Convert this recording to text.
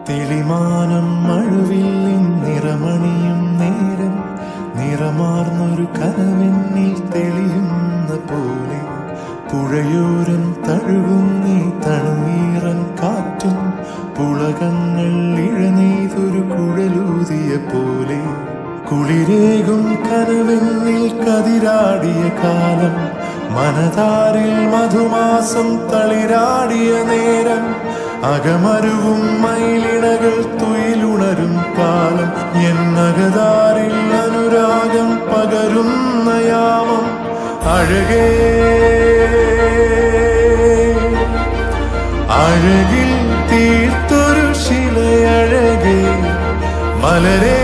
തെളിമാനം മഴവില്ലിൻ നിറമണിയും നേരം നിറമാർന്നൊരു കനവെന്നിൽ തെളിയുന്ന പോലെ പുഴയോരം തഴുകുന്നീ തണുനീറൻ കാറ്റും പുളകങ്ങൾ ഇഴനെയ്തൊരു കുഴലൂതിയ പോലെ കുളിരേകും കനവെന്നിൽ കതിരാടിയ കാലം മനതാരിൽ മധുമാസം തളിരാടിയ നേരം അകമരുവും മയിലിണകൾ തുയിലുണരും കാലം എന്നകതാരിൽ അനുരാഗം പകരുന്ന യാമം അഴകേ അഴകിൽ തീർത്തൊരു ശിലയഴകേ മലരേ